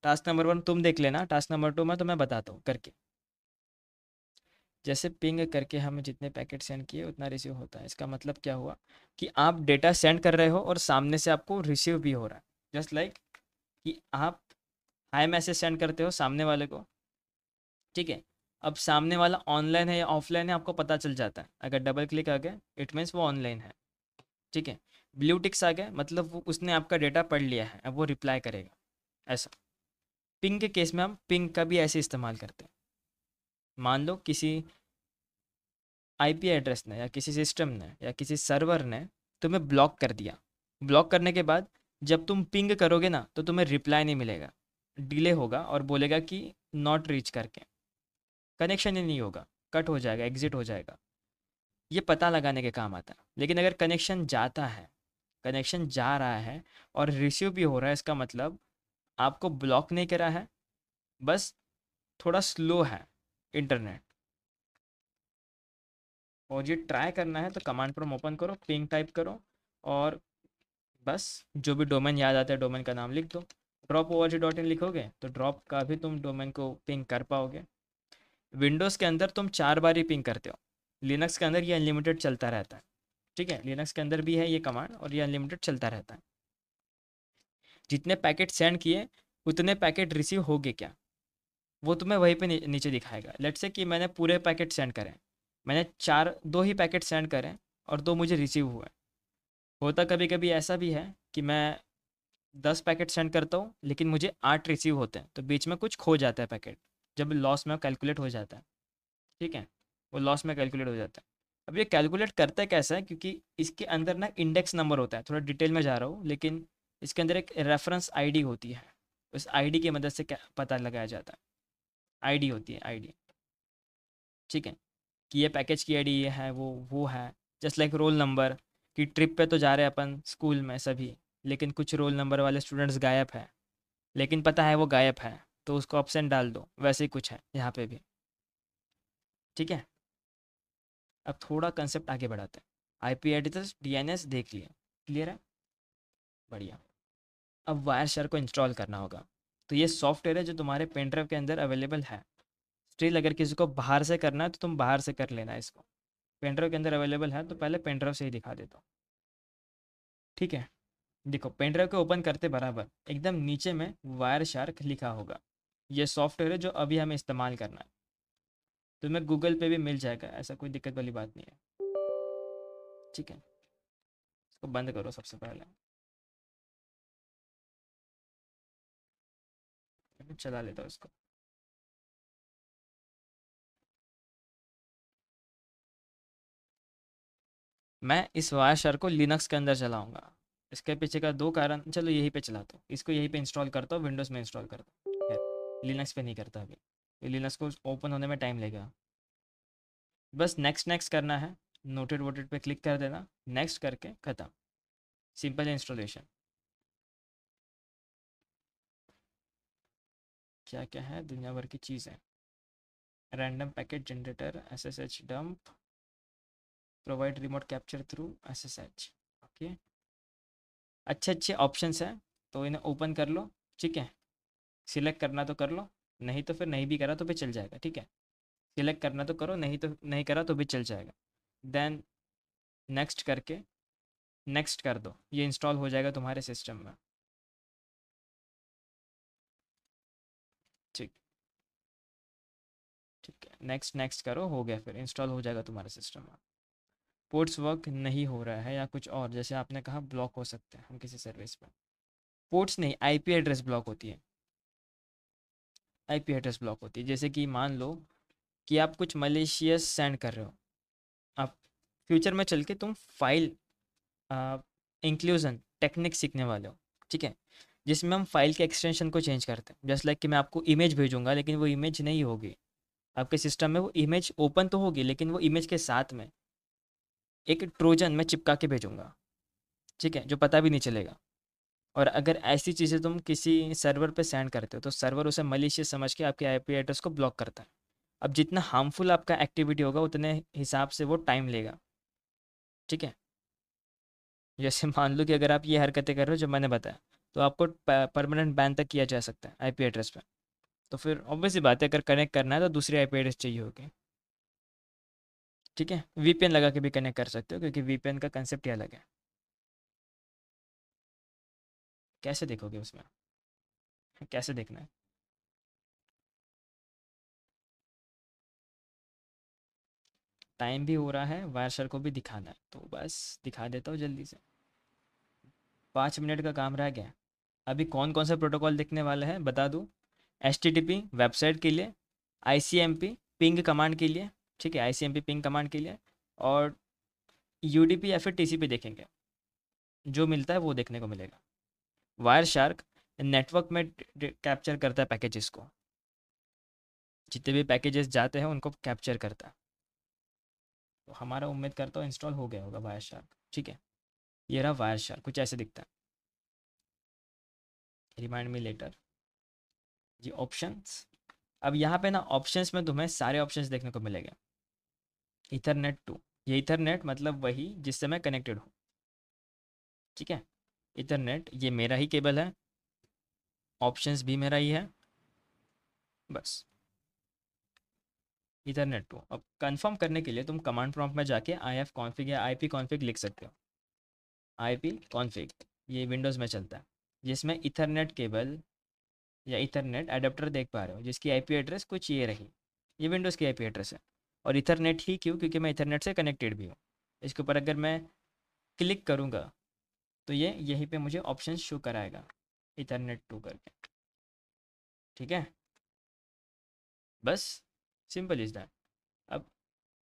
टास्क नंबर 1 तुम देख लेना, टास्क नंबर 2 मैं तुम्हें बताता हूँ करके। जैसे पिंग करके हमें जितने पैकेट सेंड किए उतना रिसीव होता है, इसका मतलब क्या हुआ कि आप डेटा सेंड कर रहे हो और सामने से आपको रिसीव भी हो रहा है। जस्ट लाइक कि आप हाई मैसेज सेंड करते हो सामने वाले को, ठीक है? अब सामने वाला ऑनलाइन है या ऑफलाइन है आपको पता चल जाता है, अगर डबल क्लिक आ गया इट मीन्स वो ऑनलाइन है, ठीक है? ब्लू टिक्स आ गया मतलब वो उसने आपका डेटा पढ़ लिया है, अब वो रिप्लाई करेगा, ऐसा। पिंग के केस में हम पिंग का भी ऐसे इस्तेमाल करते हैं। मान लो किसी आईपी एड्रेस ने या किसी सिस्टम ने या किसी सर्वर ने तुम्हें ब्लॉक कर दिया। ब्लॉक करने के बाद जब तुम पिंग करोगे ना तो तुम्हें रिप्लाई नहीं मिलेगा, डिले होगा और बोलेगा कि नॉट रीच करके, कनेक्शन ही नहीं होगा, कट हो जाएगा, एग्जिट हो जाएगा। ये पता लगाने के काम आता है। लेकिन अगर कनेक्शन जाता है, कनेक्शन जा रहा है और रिसीव भी हो रहा है, इसका मतलब आपको ब्लॉक नहीं करा है, बस थोड़ा स्लो है इंटरनेट। और ये ट्राई करना है तो कमांड प्रॉम्प्ट ओपन करो, पिंग टाइप करो, और बस जो भी डोमेन याद आता है डोमेन का नाम लिख दो। ड्रॉप org.in लिखोगे तो ड्रॉप का भी तुम डोमेन को पिंग कर पाओगे। विंडोज़ के अंदर तुम 4 बार ही पिंग करते हो, लिनक्स के अंदर ये अनलिमिटेड चलता रहता है, ठीक है? लिनक्स के अंदर भी है ये कमांड और ये अनलिमिटेड चलता रहता है। जितने पैकेट सेंड किए उतने पैकेट रिसीव हो गए क्या, वो तुम्हें वहीं पे नीचे दिखाएगा। लेट्स से कि मैंने पूरे पैकेट सेंड करें, मैंने चार दो ही पैकेट सेंड करें और दो मुझे रिसीव हुए। होता कभी कभी ऐसा भी है कि मैं 10 पैकेट सेंड करता हूँ लेकिन मुझे 8 रिसीव होते हैं, तो बीच में कुछ खो जाता है पैकेट, जब लॉस में कैलकुलेट हो जाता है, ठीक है? वो लॉस में कैलकुलेट हो जाता है। अब ये कैलकुलेट करता है कैसा है, क्योंकि इसके अंदर ना इंडेक्स नंबर होता है, थोड़ा डिटेल में जा रहा हूँ, लेकिन इसके अंदर एक रेफरेंस आईडी होती है, उस आईडी की मदद से क्या पता लगाया जाता है। आईडी होती है, आईडी, ठीक है? कि ये पैकेज की आईडी ये है, वो है। जस्ट लाइक रोल नंबर, कि ट्रिप पे तो जा रहे हैं अपन स्कूल में सभी, लेकिन कुछ रोल नंबर वाले स्टूडेंट्स गायब है, लेकिन पता है वो गायब है, तो उसको ऑप्शन डाल दो, वैसे ही कुछ है यहाँ पे भी, ठीक है? अब थोड़ा कंसेप्ट आगे बढ़ाते हैं। आईपी एड्रेस डीएनएस देख लिया, क्लियर है? बढ़िया। अब वायर शेयर को इंस्टॉल करना होगा। तो ये सॉफ्टवेयर है जो तुम्हारे पेन ड्राइव के अंदर अवेलेबल है। स्टिल अगर किसी को बाहर से करना है तो तुम बाहर से कर लेना इसको। पेनड्राइव के अंदर अवेलेबल है तो पहले पेनड्राइव से ही दिखा देता हूँ। ठीक है, देखो पेनड्राइव को ओपन करते बराबर एकदम नीचे में वायर शार्क लिखा होगा। ये सॉफ्टवेयर है जो अभी हमें इस्तेमाल करना है। तुम्हें गूगल पे भी मिल जाएगा, ऐसा कोई दिक्कत वाली बात नहीं है। ठीक है, इसको बंद करो सबसे पहले, मैं चला लेता हूँ इसको। मैं इस वायर शार्क को लिनक्स के अंदर चलाऊंगा। इसके पीछे का दो कारण, चलो यहीं पे चलाता हूँ, इसको यहीं पे इंस्टॉल करता हूँ, विंडोज़ में इंस्टॉल करता हूँ, लिनक्स पे नहीं करता अभी। लिनक्स को ओपन होने में टाइम लगेगा। बस नेक्स्ट नेक्स्ट करना है, नोटेड वोटेड पे क्लिक कर देना, नेक्स्ट करके ख़त्म, सिंपल इंस्टॉलेशन। क्या क्या है, दुनिया भर की चीज़ें, random packet generator, SSH dump, provide remote capture through SSH। Okay, अच्छे अच्छे ऑप्शंस हैं, तो इन्हें ओपन कर लो। ठीक है, सिलेक्ट करना तो कर लो, नहीं तो फिर नहीं भी करा तो भी चल जाएगा। ठीक है, सिलेक्ट करना तो करो, नहीं तो नहीं करा तो भी चल जाएगा। देन नेक्स्ट करके नेक्स्ट कर दो, ये इंस्टॉल हो जाएगा तुम्हारे सिस्टम में। ठीक, ठीक है, नेक्स्ट नेक्स्ट करो, हो गया, फिर इंस्टॉल हो जाएगा तुम्हारे सिस्टम में। पोर्ट्स वर्क नहीं हो रहा है या कुछ और, जैसे आपने कहा ब्लॉक हो सकते हैं हम किसी सर्विस पर। पोर्ट्स नहीं, IP एड्रेस ब्लॉक होती है। IP एड्रेस ब्लॉक होती है, जैसे कि मान लो कि आप कुछ मलेशियस सेंड कर रहे हो। आप फ्यूचर में चल के तुम फाइल इंक्लूजन टेक्निक सीखने वाले हो। ठीक है, जिसमें हम फाइल के एक्सटेंशन को चेंज करते हैं। जस्ट लाइक कि मैं आपको इमेज भेजूंगा, लेकिन वो इमेज नहीं होगी आपके सिस्टम में, वो इमेज ओपन तो होगी लेकिन वो इमेज के साथ में एक ट्रोजन मैं चिपका के भेजूंगा। ठीक है, जो पता भी नहीं चलेगा। और अगर ऐसी चीज़ें तुम किसी सर्वर पे सेंड करते हो तो सर्वर उसे मलिशियस समझ के आपके IP एड्रेस को ब्लॉक करता है। अब जितना हार्मफुल आपका एक्टिविटी होगा उतने हिसाब से वो टाइम लेगा। ठीक है, जैसे मान लो कि अगर आप ये हरकतें कर रहे हो जो मैंने बताया, तो आपको परमानेंट बैन तक किया जा सकता है IP एड्रेस पे। तो फिर ऑब्वियस सी बात है, अगर कनेक्ट करना है तो दूसरी IP एड्रेस चाहिए होगी। ठीक है, VPN लगा के भी कनेक्ट कर सकते हो, क्योंकि VPN का कंसेप्ट ही अलग है। कैसे देखोगे उसमें, कैसे देखना है? टाइम भी हो रहा है, वायर सर को भी दिखाना है, तो बस दिखा देता हूँ जल्दी से। 5 मिनट का काम रह गया। अभी कौन कौन सा प्रोटोकॉल दिखने वाला है बता दूँ। HTTP वेबसाइट के लिए, ICMP पिंग कमांड के लिए। ठीक है, ICMP पिंग कमांड के लिए, और UDP या फिर TCP देखेंगे, जो मिलता है वो देखने को मिलेगा। वायर शार्क नेटवर्क में कैप्चर करता है पैकेजेस को, जितने भी पैकेजेस जाते हैं उनको कैप्चर करता है। तो हमारा उम्मीद करता हूँ इंस्टॉल हो गया होगा वायर शार्क। ठीक है, ये रहा वायर शार्क, कुछ ऐसे दिखता है। रिमाइंड मी लेटर, ये ऑप्शंस। अब यहाँ पे ना ऑप्शंस में तुम्हें सारे ऑप्शंस देखने को मिलेंगे। इथरनेट टू, ये इथरनेट मतलब वही जिससे मैं कनेक्टेड हूँ। ठीक है, इथरनेट ये मेरा ही केबल है, ऑप्शंस भी मेरा ही है, बस इथरनेट टू। अब कंफर्म करने के लिए तुम कमांड प्रॉम्प्ट में जाके IF कॉन्फ़िग या IP कॉन्फ़िग लिख सकते हो। IP कॉन्फ़िग ये विंडोज़ में चलता है, जिसमें इथरनेट केबल या इथरनेट एडाप्टर देख पा रहे हो, जिसकी IP एड्रेस कुछ ये रही। ये विंडोज़ की IP एड्रेस है। और इथरनेट ही क्यों, क्योंकि मैं इथरनेट से कनेक्टेड भी हूँ। इसके ऊपर अगर मैं क्लिक करूँगा तो ये यहीं पे मुझे ऑप्शन शो कराएगा, इथरनेट टू करके। ठीक है, बस सिंपल इज़ दैट। अब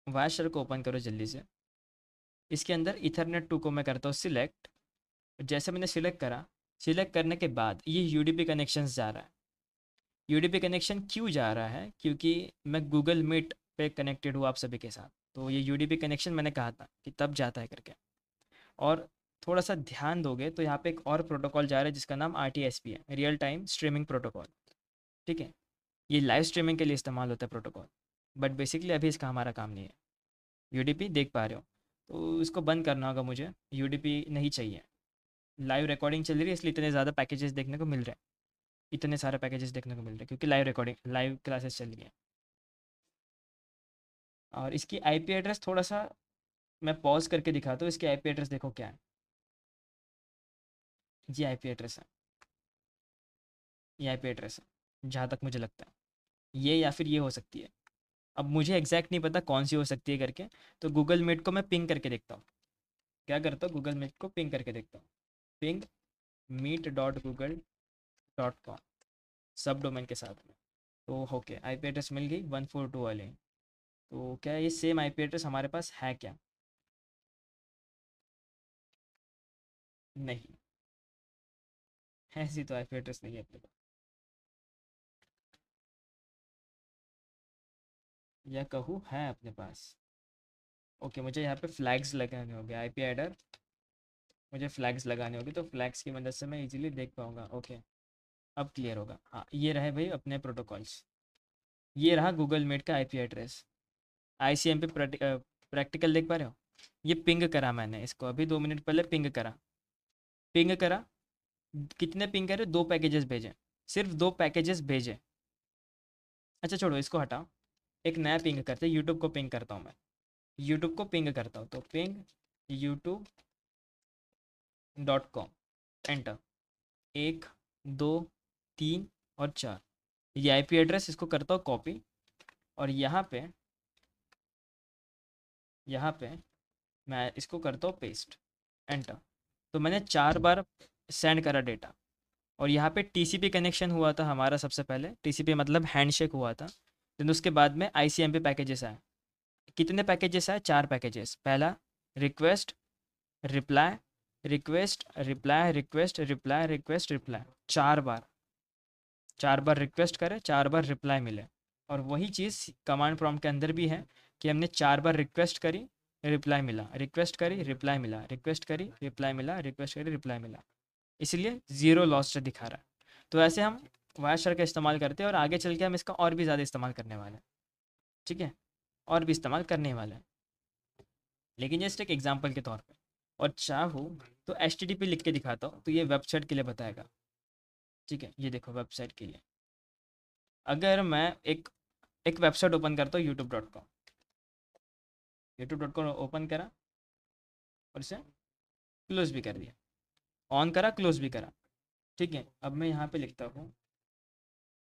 वाशर को ओपन करो जल्दी से। इसके अंदर इथरनेट टू को मैं करता हूँ सिलेक्ट। जैसे मैंने सिलेक्ट करा, सिलेक्ट करने के बाद ये UDP कनेक्शन जा रहा है। UDP कनेक्शन क्यों जा रहा है, क्योंकि मैं गूगल मीट पे कनेक्टेड हूँ आप सभी के साथ, तो ये UDP कनेक्शन मैंने कहा था कि तब जाता है करके। और थोड़ा सा ध्यान दोगे तो यहाँ पे एक और प्रोटोकॉल जा रहा है जिसका नाम RTSP है, रियल टाइम स्ट्रीमिंग प्रोटोकॉल। ठीक है, ये लाइव स्ट्रीमिंग के लिए इस्तेमाल होता है प्रोटोकॉल, बट बेसिकली अभी इसका हमारा काम नहीं है। UDP देख पा रहे हो, तो इसको बंद करना होगा मुझे, UDP नहीं चाहिए। लाइव रिकॉर्डिंग चल रही है इसलिए इतने ज़्यादा पैकेजेस देखने को मिल रहे हैं, इतने सारे पैकेजेस देखने को मिल रहे हैं, क्योंकि लाइव रिकॉर्डिंग लाइव क्लासेस चल रही हैं। और इसकी आईपी एड्रेस थोड़ा सा मैं पॉज करके दिखाता हूँ। इसकी आईपी एड्रेस देखो क्या है। ये आईपी एड्रेस है, ये आईपी एड्रेस है जहाँ तक मुझे लगता है। ये या फिर ये हो सकती है। अब मुझे एग्जैक्ट नहीं पता कौन सी हो सकती है करके, तो गूगल मीट को मैं पिंग करके देखता हूँ। क्या करता हूँ, गूगल मीट को पिंग करके देखता हूँ। पिंग meet.google.com सब डोमेन के साथ में। तो ओके, आईपी एड्रेस मिल गई 142 वाले। तो क्या ये सेम आईपी एड्रेस हमारे पास है क्या? नहीं, ऐसी तो आईपी एड्रेस नहीं है अपने पास। या कहूँ है अपने पास। ओके, मुझे यहाँ पे फ्लैग्स लगाने होंगे आईपी एडर। मुझे फ्लैग्स लगाने होंगे, तो फ्लैग्स की मदद से मैं इजीली देख पाऊंगा। ओके, अब क्लियर होगा। हाँ, ये रहे भाई अपने प्रोटोकॉल्स। ये रहा गूगल मीट का आईपी एड्रेस। आईसीएमपी प्रैक्टिकल देख पा रहे हो? ये पिंग करा मैंने इसको अभी 2 मिनट पहले पिंग करा। पिंग करा। कितने पिंग करे? 2 पैकेजेस भेजे। सिर्फ 2 पैकेजेस भेजे। अच्छा छोड़ो, इसको हटाओ। एक नया पिंग करते, यूट्यूब को पिंग करता हूँ मैं। यूट्यूब को पिंग करता हूँ, तो पिंग youtube.com, एंटर। 1 2 3 और 4, ये आईपी एड्रेस, इसको करता हूँ कॉपी। और यहाँ पे मैं इसको करता हूँ पेस्ट, एंटर। तो मैंने 4 बार सेंड करा डेटा। और यहाँ पे टीसीपी कनेक्शन हुआ था हमारा सबसे पहले। टीसीपी मतलब हैंडशेक हुआ था। देन उसके बाद में आईसीएमपी पैकेजेस आए। कितने पैकेजेस आए? 4 पैकेजेस। पहला request reply, request reply, request reply, request reply. 4 बार। 4 बार रिक्वेस्ट करे, 4 बार रिप्लाई मिले। और वही चीज़ कमांड प्रॉम्प्ट के अंदर भी है कि हमने 4 बार रिक्वेस्ट करी, रिप्लाई मिला, रिक्वेस्ट करी, रिप्लाई मिला, रिक्वेस्ट करी, रिप्लाई मिला, रिक्वेस्ट करी, रिप्लाई मिला। इसलिए ज़ीरो लॉस्ट दिखा रहा है। तो ऐसे हम वायरशर का इस्तेमाल करते हैं, और आगे चल के हम इसका और भी ज़्यादा इस्तेमाल करने वाले हैं। ठीक है, और भी इस्तेमाल करने वाले हैं, लेकिन जस्ट एक एग्जांपल के तौर पे। और चाहूँ तो एच टी टी पी लिख के दिखाता हूँ, तो ये वेबसाइट के लिए बताएगा। ठीक है, ये देखो वेबसाइट के लिए। अगर मैं एक एक वेबसाइट ओपन करता हूँ, यूट्यूब.com। यूट्यूब.com ओपन करा और इसे क्लोज भी कर दिया। ऑन करा, क्लोज भी करा। ठीक है, अब मैं यहाँ पे लिखता हूँ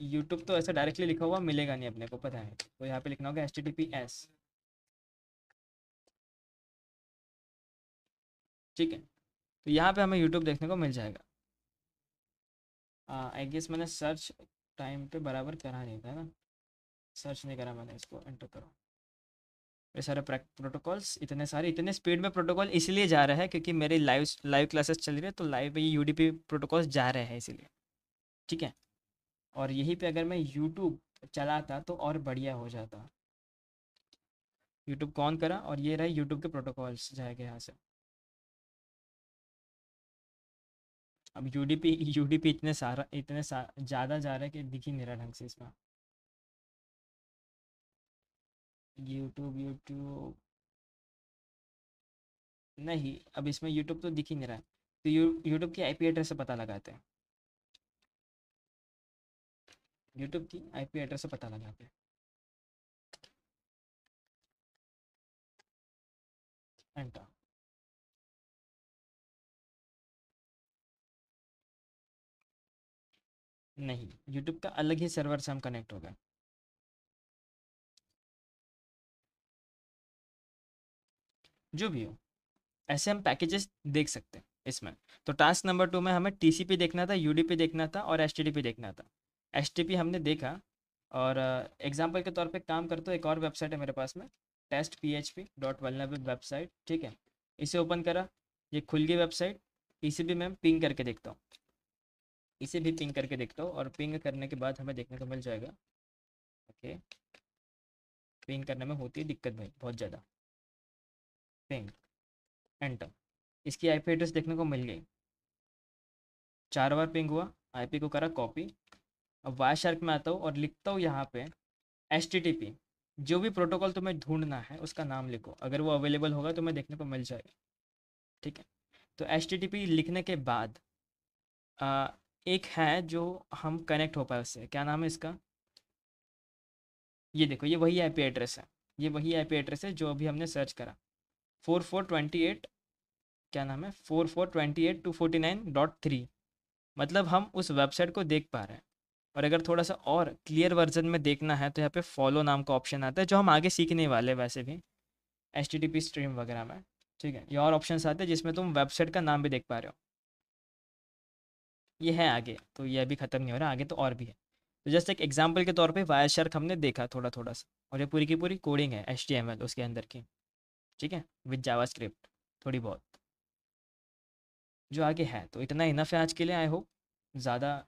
यूट्यूब। तो ऐसा डायरेक्टली लिखा हुआ मिलेगा नहीं अपने को, पता है। तो यहाँ पे लिखना होगा HTTPS। ठीक है, तो यहाँ पे हमें यूट्यूब देखने को मिल जाएगा। आई गेस मैंने सर्च टाइम पे बराबर करा नहीं था ना। सर्च नहीं करा मैंने, इसको एंटर करो। ये सारे प्रोटोकॉल्स, इतने सारे, इतने स्पीड में प्रोटोकॉल इसलिए जा रहा है क्योंकि मेरी लाइव लाइव क्लासेस चल रही है, तो लाइव ये यूडीपी प्रोटोकॉल्स जा रहे हैं इसीलिए। ठीक है, और यहीं पे अगर मैं यूट्यूब चलाता तो और बढ़िया हो जाता। यूट्यूब को ऑन करा और ये रहे यूट्यूब के प्रोटोकॉल्स जाएगा यहाँ से। अब यूडीपी यूडीपी ज़्यादा जा रहा है कि दिख ही नहीं रहा ढंग से इसमें। यूट्यूब यूट्यूब नहीं, अब इसमें यूट्यूब तो दिख ही नहीं रहा है। तो यूट्यूब की आईपी एड्रेस से पता लगाते हैं। यूट्यूब की आईपी एड्रेस से पता लगाते हैं, एंटर। नहीं, यूट्यूब का अलग ही सर्वर से हम कनेक्ट हो गए। जो भी हो, ऐसे हम पैकेजेस देख सकते हैं इसमें। तो टास्क नंबर 2 में हमें टीसीपी देखना था, यूडीपी देखना था, और एचटीटीपी देखना था। एचटीटीपी हमने देखा। और एग्जांपल के तौर पे काम करते हो, एक और वेबसाइट है मेरे पास में, टेस्ट php.vulnerable वेबसाइट। ठीक है, इसे ओपन करा, ये खुल गई वेबसाइट। इसे भी मैं पिंग करके देखता हूँ, इसे भी पिंग करके देखता हूँ। और पिंग करने के बाद हमें देखने को मिल जाएगा। ओके, पिंग करने में होती है दिक्कत भाई बहुत ज़्यादा। Ping, enter. इसकी आईपी एड्रेस देखने को मिल गई। 4 बार पिंग हुआ, आईपी को करा कॉपी। अब वाई शार्क में आता हूँ और लिखता हूँ यहाँ पे HTTP। जो भी प्रोटोकॉल तुम्हें ढूंढना है उसका नाम लिखो, अगर वो अवेलेबल होगा तो मैं देखने को मिल जाएगा। ठीक है, तो HTTP लिखने के बाद एक है जो हम कनेक्ट हो पाए उससे। क्या नाम है इसका? ये देखो, ये वही आईपी एड्रेस है ये वही आईपी एड्रेस है जो अभी हमने सर्च करा, 4428, क्या नाम है, 4428.249.3। मतलब हम उस वेबसाइट को देख पा रहे हैं। और अगर थोड़ा सा और क्लियर वर्जन में देखना है तो यहाँ पे फॉलो नाम का ऑप्शन आता है, जो हम आगे सीखने वाले हैं वैसे भी H T T P stream वगैरह में। ठीक है, ये और ऑप्शन आते हैं जिसमें तुम वेबसाइट का नाम भी देख पा रहे हो। ये है आगे, तो ये अभी ख़त्म नहीं हो रहा, आगे तो और भी है। तो जस्ट एक एग्जांपल के तौर पे वायर शार्क हमने देखा थोड़ा थोड़ा सा, और ये पूरी की पूरी कोडिंग है एच टी एम एल उसके अंदर की। ठीक है, विद जावा स्क्रिप्ट थोड़ी बहुत जो आगे है। तो इतना इनफ है आज के लिए, आई होप। ज़्यादा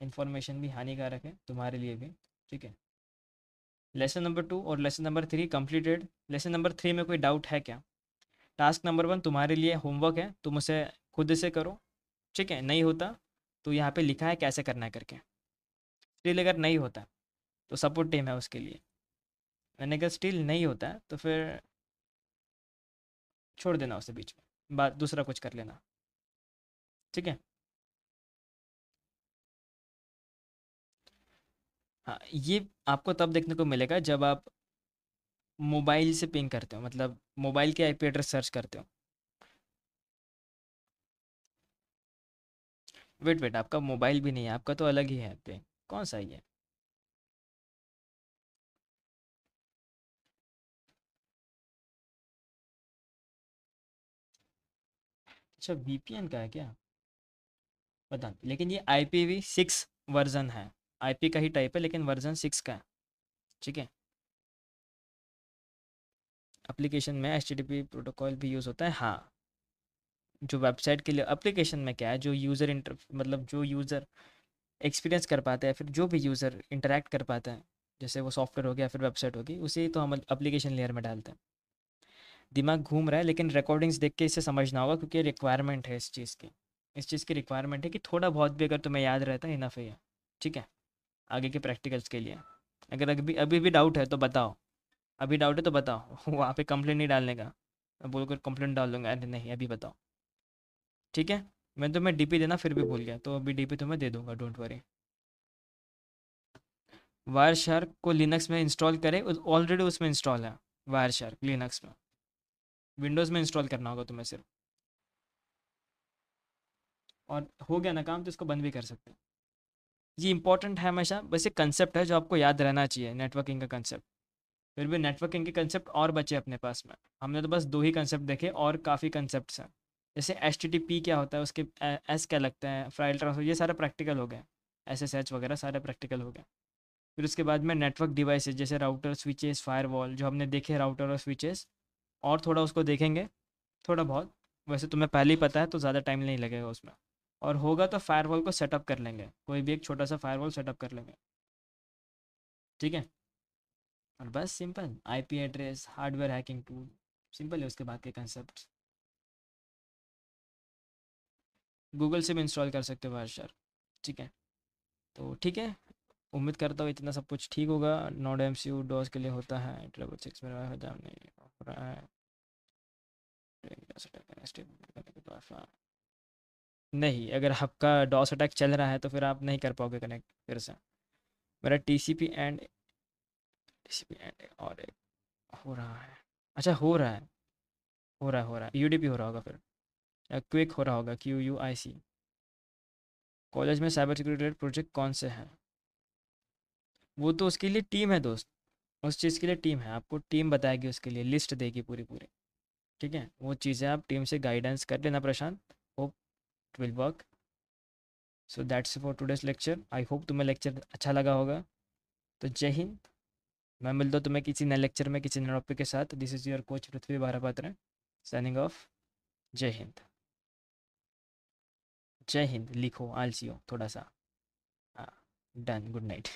इन्फॉर्मेशन भी हानिकारक है तुम्हारे लिए भी। ठीक है, लेसन नंबर 2 और lesson number 3 completed. Lesson number 3 में कोई डाउट है क्या? टास्क नंबर 1 तुम्हारे लिए होमवर्क है, तुम उसे खुद से करो। ठीक है, नहीं होता तो यहाँ पे लिखा है कैसे करना है करके। स्टिल अगर नहीं होता तो सपोर्ट टीम है उसके लिए। मैंने अगर स्टिल नहीं होता है तो फिर छोड़ देना उसे बीच में, बात दूसरा कुछ कर लेना। ठीक है। हाँ, ये आपको तब देखने को मिलेगा जब आप मोबाइल से पिंग करते हो, मतलब मोबाइल के आईपी एड्रेस सर्च करते हो। वेट वेट, आपका मोबाइल भी नहीं है, आपका तो अलग ही है पे, कौन सा ही है? अच्छा, वीपीएन का है क्या? पता नहीं, लेकिन ये IPv6 वर्जन है। आईपी का ही टाइप है लेकिन वर्जन 6 का है। ठीक है। एप्लीकेशन में HTTP प्रोटोकॉल भी यूज़ होता है, हाँ। जो वेबसाइट के लिए एप्लीकेशन में क्या है, जो यूज़र इंटर मतलब जो यूज़र एक्सपीरियंस कर पाता है, फिर जो भी यूज़र इंटरेक्ट कर पाता है, जैसे वो सॉफ्टवेयर हो गया फिर वेबसाइट होगी, उसे तो हम एप्लीकेशन लेयर में डालते हैं। दिमाग घूम रहा है लेकिन रिकॉर्डिंग्स देख के इसे समझना होगा, क्योंकि रिक्वायरमेंट है इस चीज़ की। इस चीज़ की रिक्वायरमेंट है कि थोड़ा बहुत भी अगर तुम्हें याद रहता है इनफ है ये। ठीक है, आगे के प्रैक्टिकल्स के लिए। अगर अभी अभी भी डाउट है तो बताओ। अभी डाउट है तो बताओ वहाँ पे कंप्लेंट नहीं डालने का। मैं बोलकर कंप्लेंट डाल दूंगा, अरे नहीं अभी बताओ। ठीक है। मैं तुम्हें डीपी देना फिर भी भूल गया, तो अभी डीपी तुम्हें दे दूंगा, डोंट वरी। वायर शार्क को लिनक्स में इंस्टॉल करें, ऑलरेडी उसमें इंस्टॉल है वायर शार्क लिनक्स में। विंडोज़ में इंस्टॉल करना होगा तुम्हें सिर्फ, और हो गया ना काम तो इसको बंद भी कर सकते हैं। ये इंपॉर्टेंट है हमेशा, वैसे कंसेप्ट है जो आपको याद रहना चाहिए, नेटवर्किंग का कंसेप्ट। फिर भी नेटवर्किंग के कंसेप्ट और बचे अपने पास में, हमने तो बस 2 ही कंसेप्ट देखे, और काफ़ी कंसेप्ट्स हैं। जैसे HTTP क्या होता है, उसके एस क्या लगता है, फाइल ट्रांसफर, ये सारे प्रैक्टिकल हो गए। SSH वगैरह सारे प्रैक्टिकल हो गए। फिर उसके बाद में नेटवर्क डिवाइसेस जैसे राउटर स्विचेस फायरवॉल, जो हमने देखे राउटर और स्विचेस, और थोड़ा उसको देखेंगे, थोड़ा बहुत। वैसे तुम्हें पहले ही पता है तो ज़्यादा टाइम नहीं लगेगा उसमें। और होगा तो फायरवॉल को सेटअप कर लेंगे, कोई भी एक छोटा सा फायरवॉल सेटअप कर लेंगे। ठीक है। और बस simple IP address hardware hacking tool, simple है उसके बाद के कंसेप्ट। गूगल से भी इंस्टॉल कर सकते हो वायरशार। ठीक है। तो ठीक है, उम्मीद करता हूँ इतना सब कुछ ठीक होगा। नोड MCU डॉस के लिए होता है, 666 में हजाम नहीं हो रहा है। नहीं, अगर आपका डॉस अटैक चल रहा है तो फिर आप नहीं कर पाओगे कनेक्ट फिर से। मेरा TCP एंड और एक हो रहा है। अच्छा, हो रहा है UDP हो रहा होगा फिर, या क्विक हो रहा होगा, QUIC। कॉलेज में साइबर सिक्योरिटी रिलेटेड प्रोजेक्ट कौन से हैं? वो तो उसके लिए टीम है दोस्त, उस चीज़ के लिए टीम है, आपको टीम बताएगी, उसके लिए लिस्ट देगी पूरी पूरी। ठीक है, वो चीज़ें आप टीम से गाइडेंस कर लेना Prashant. Hope it will work. So that's for today's lecture, I hope तुम्हें लेक्चर अच्छा लगा होगा। तो जय हिंद। मैं मिलता हूँ तुम्हें किसी नए लेक्चर में किसी नए टॉपिक के साथ। This is your coach Prithvi Bharpatra, signing off. जय हिंद। जय हिंद लिखो, आलसी हो थोड़ा सा। हाँ, डन, गुड नाइट